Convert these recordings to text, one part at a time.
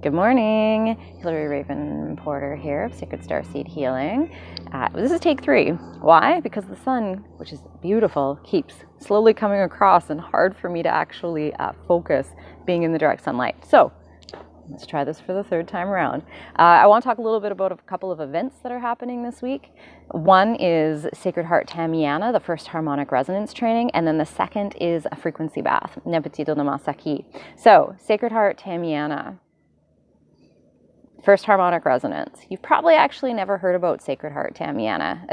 Good morning, Hillary Raven Porter here of Sacred Starseed Healing. This is take 3. Why? Because the sun, which is beautiful, keeps slowly coming across and hard for me to actually focus being in the direct sunlight. So let's try this for the 3rd time around. I want to talk a little bit about a couple of events that are happening this week. One is Sacred Heart Tameana, the first harmonic resonance training, and then the second is a frequency bath, Nepetito Namasaki. So Sacred Heart Tameana, first harmonic resonance. You've probably actually never heard about Sacred Heart Tameana.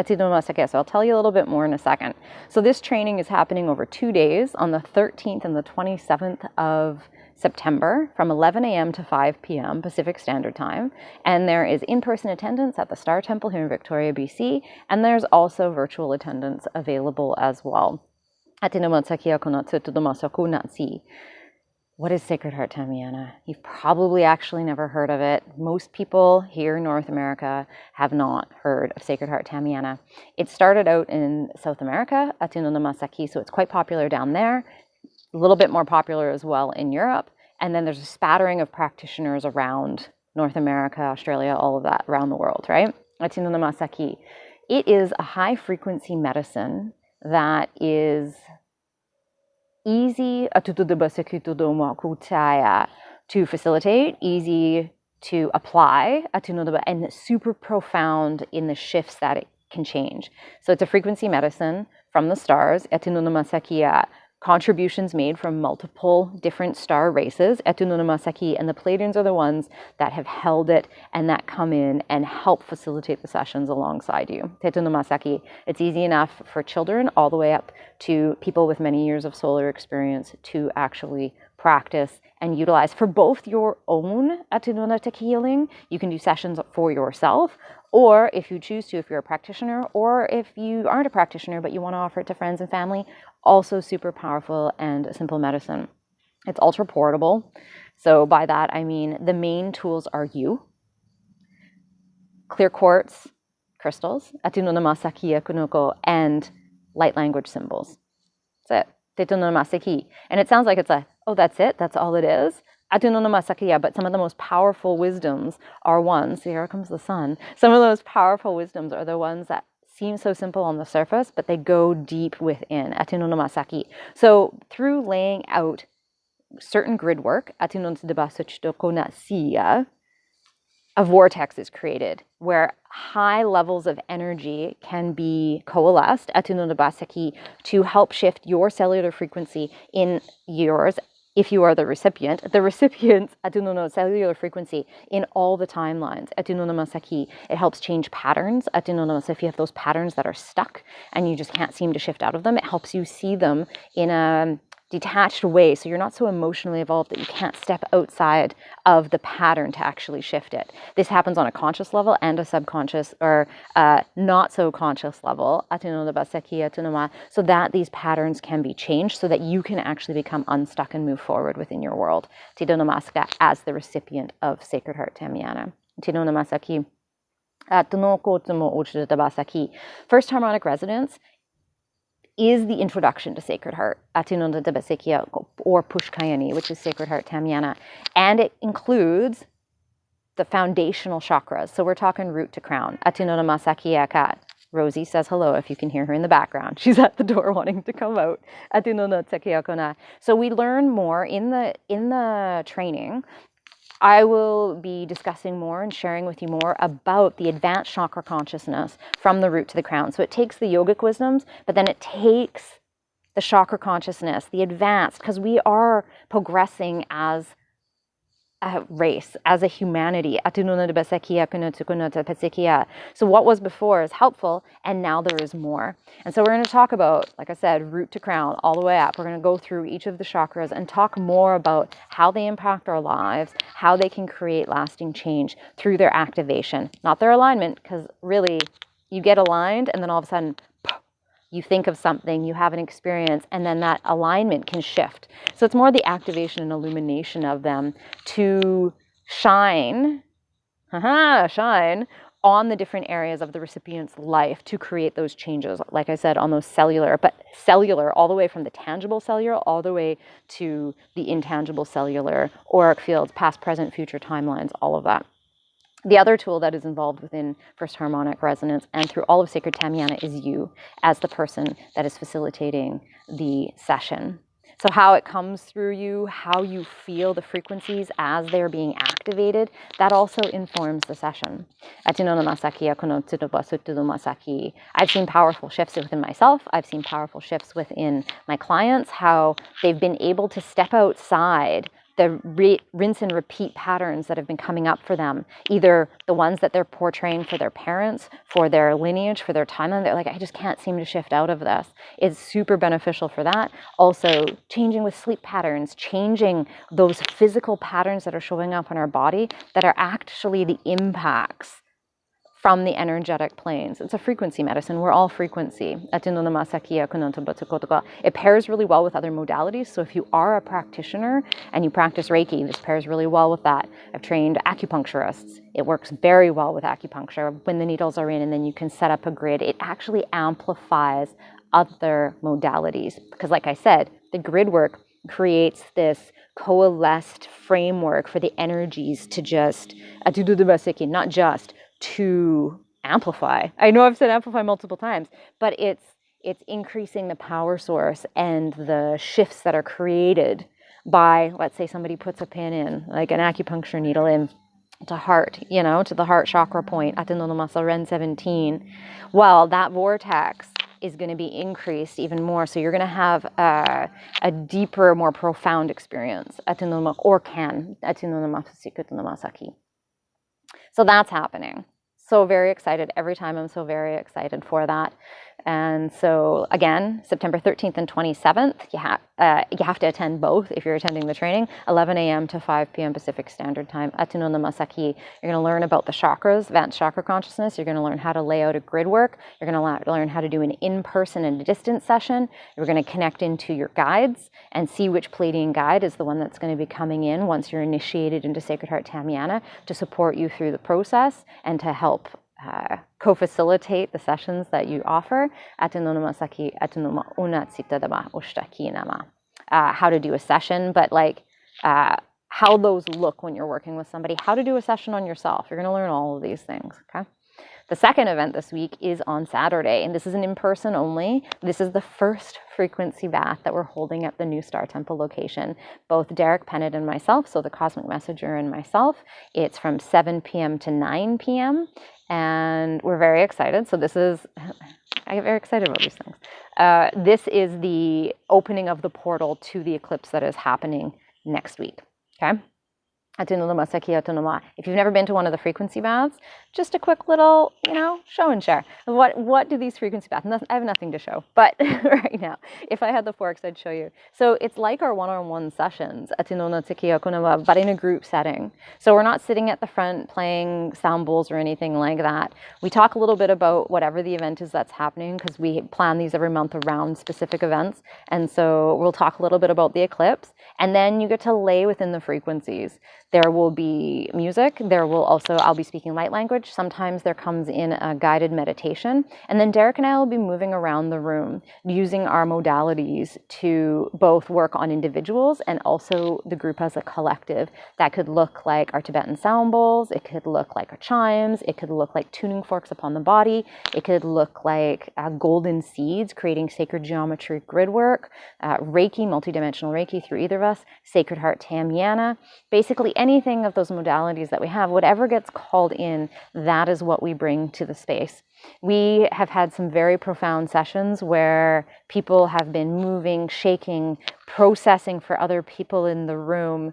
So I'll tell you a little bit more in a second. So this training is happening over 2 days on the 13th and the 27th of September from 11 a.m. to 5 p.m. Pacific Standard Time. And there is in-person attendance at the TheStarTemple here in Victoria, BC. And there's also virtual attendance available as well. What is Sacred Heart Tameana? You've probably actually never heard of it. Most people here in North America have not heard of Sacred Heart Tameana. It started out in South America, so it's quite popular down there. A little bit more popular as well in Europe. And then there's a spattering of practitioners around North America, Australia, all of that around the world, right? It is a high frequency medicine that is easy to facilitate, easy to apply, and super profound in the shifts that it can change. So it's a frequency medicine from the stars, contributions made from multiple different star races, and the Pleiadians are the ones that have held it and that come in and help facilitate the sessions alongside you. It's easy enough for children all the way up to people with many years of solar experience to actually practice and utilize for both your own healing. You can do sessions for yourself, or if you choose to, if you're a practitioner, or if you aren't a practitioner but you want to offer it to friends and family, also super powerful and simple medicine. It's ultra portable. So by that, I mean the main tools are clear quartz crystals, and light language symbols. That's it. And it sounds like it's that's it, that's all it is. But some of the most powerful wisdoms are ones, here comes the sun, some of those powerful wisdoms are the ones that seem so simple on the surface, but they go deep within. So through laying out certain grid work, a vortex is created where high levels of energy can be coalesced to help shift your cellular frequency in yours. If you are the recipient's cellular frequency in all the timelines. It helps change patterns. If you have those patterns that are stuck and you just can't seem to shift out of them, it helps you see them in a detached way, so you're not so emotionally evolved that you can't step outside of the pattern to actually shift it. This happens on a conscious level and a subconscious or not so conscious level, so that these patterns can be changed so that you can actually become unstuck and move forward within your world. As the recipient of Sacred Heart Tameana. First harmonic resonance is the introduction to Sacred Heart, or Pushkayani, which is Sacred Heart Tameana. And it includes the foundational chakras. So we're talking root to crown. Rosie says hello if you can hear her in the background. She's at the door wanting to come out. So we learn more in the training. I will be discussing more and sharing with you more about the advanced chakra consciousness from the root to the crown. So it takes the yogic wisdoms, but then it takes the chakra consciousness, the advanced, because we are progressing as a race, as a humanity. So what was before is helpful, and now there is more. And so we're going to talk about, like I said, root to crown, all the way up. We're going to go through each of the chakras and talk more about how they impact our lives, how they can create lasting change through their activation, not their alignment, because really you get aligned and then all of a sudden you think of something, you have an experience, and then that alignment can shift. So it's more the activation and illumination of them to shine on the different areas of the recipient's life to create those changes. Like I said, on those cellular all the way from the tangible cellular all the way to the intangible cellular, auric fields, past, present, future timelines, all of that. The other tool that is involved within First Harmonic Resonance and through all of Sacred Tameana is you as the person that is facilitating the session. So how it comes through you, how you feel the frequencies as they're being activated, that also informs the session. I've seen powerful shifts within myself. I've seen powerful shifts within my clients, how they've been able to step outside the rinse and repeat patterns that have been coming up for them, either the ones that they're portraying for their parents, for their lineage, for their timeline. They're like, I just can't seem to shift out of this. It's super beneficial for that. Also, changing with sleep patterns, changing those physical patterns that are showing up in our body that are actually the impacts from the energetic planes. It's a frequency medicine. We're all frequency. It pairs really well with other modalities. So if you are a practitioner and you practice Reiki, this pairs really well with that. I've trained acupuncturists. It works very well with acupuncture when the needles are in and then you can set up a grid. It actually amplifies other modalities. Because like I said, the grid work creates this coalesced framework for the energies to just, not just, to amplify. I know I've said amplify multiple times, but it's increasing the power source and the shifts that are created by, let's say somebody puts a pin in, like an acupuncture needle in to heart, to the heart chakra point, Ren 17. Well, that vortex is going to be increased even more. So you're going to have a deeper, more profound experience. So that's happening. So very excited. Every time I'm so very excited for that. And so again, September 13th and 27th, you have to attend both if you're attending the training, 11 a.m. to 5 p.m. Pacific Standard Time. You're going to learn about the chakras, advanced chakra consciousness. You're going to learn how to lay out a grid work. You're going to learn how to do an in-person and a distance session. You're going to connect into your guides and see which Pleiadian guide is the one that's going to be coming in once you're initiated into Sacred Heart Tameana to support you through the process and to help co-facilitate the sessions that you offer. How to do a session, but how those look when you're working with somebody, how to do a session on yourself. You're going to learn all of these things, okay? The second event this week is on Saturday, and this is an in-person only. This is the first frequency bath that we're holding at the new TheStarTemple location. Both Derek Pennant and myself, so the Cosmic Messenger and myself. It's from 7 p.m. to 9 p.m., and we're very excited. So this is, I get very excited about these things. This is the opening of the portal to the eclipse that is happening next week, okay? If you've never been to one of the frequency baths, just a quick little, show and share. What do these frequency baths? I have nothing to show, but right now, if I had the forks, I'd show you. So it's like our one-on-one sessions, but in a group setting. So we're not sitting at the front playing sound bowls or anything like that. We talk a little bit about whatever the event is that's happening, because we plan these every month around specific events. And so we'll talk a little bit about the eclipse, and then you get to lay within the frequencies. There will be music. There will also, I'll be speaking light language. Sometimes there comes in a guided meditation. And then Derek and I will be moving around the room using our modalities to both work on individuals and also the group as a collective. That could look like our Tibetan sound bowls. It could look like our chimes. It could look like tuning forks upon the body. It could look like golden seeds, creating sacred geometry grid work, Reiki, multidimensional Reiki through either of us, Sacred Heart Tameana, basically anything of those modalities that we have, whatever gets called in, that is what we bring to the space. We have had some very profound sessions where people have been moving, shaking, processing for other people in the room.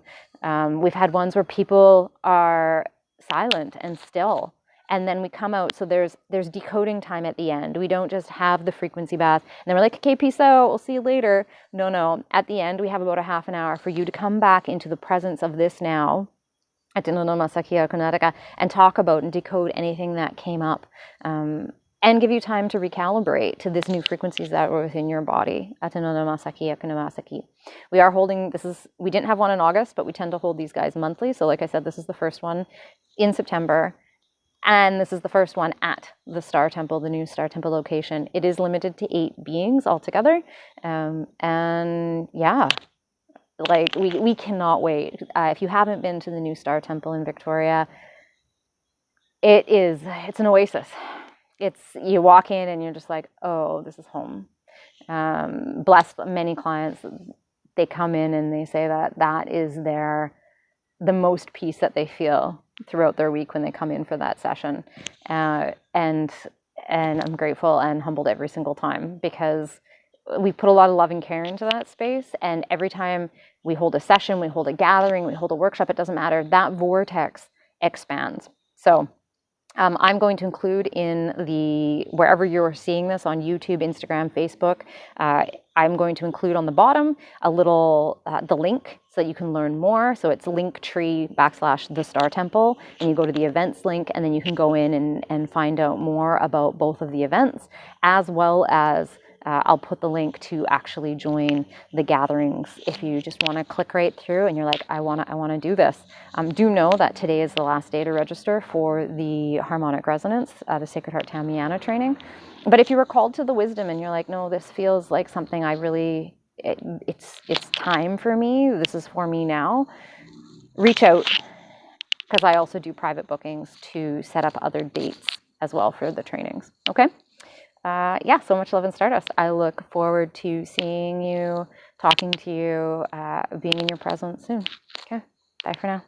We've had ones where people are silent and still. And then we come out, so there's decoding time at the end. We don't just have the frequency bath, and then we're like, okay, peace out, we'll see you later. No. At the end, we have about a half an hour for you to come back into the presence of this now, and talk about and decode anything that came up, and give you time to recalibrate to these new frequencies that were within your body. We are holding, we didn't have one in August, but we tend to hold these guys monthly. So like I said, this is the first one in September. And this is the first one at the TheStarTemple, the new TheStarTemple location. It is limited to 8 beings altogether. And yeah, like we cannot wait. If you haven't been to the new TheStarTemple in Victoria, it's an oasis. You walk in and you're just like, oh, this is home. Bless many clients. They come in and they say that is the most peace that they feel throughout their week when they come in for that session. And I'm grateful and humbled every single time, because we put a lot of love and care into that space. And every time we hold a session, we hold a gathering, we hold a workshop, it doesn't matter, that vortex expands. So I'm going to include in wherever you're seeing this, on YouTube, Instagram, Facebook, I'm going to include on the bottom the link so that you can learn more. So it's linktr.ee/TheStarTemple, and you go to the events link, and then you can go in and find out more about both of the events, as well as I'll put the link to actually join the gatherings if you just want to click right through and you're like, I want to do this. Do know that today is the last day to register for the Harmonic Resonance, the Sacred Heart Tameana training. But if you were called to the wisdom and you're like, no, this feels like something it's time for me, this is for me now, reach out, because I also do private bookings to set up other dates as well for the trainings. Okay. So much love and stardust. I look forward to seeing you, talking to you, being in your presence soon. Okay, bye for now.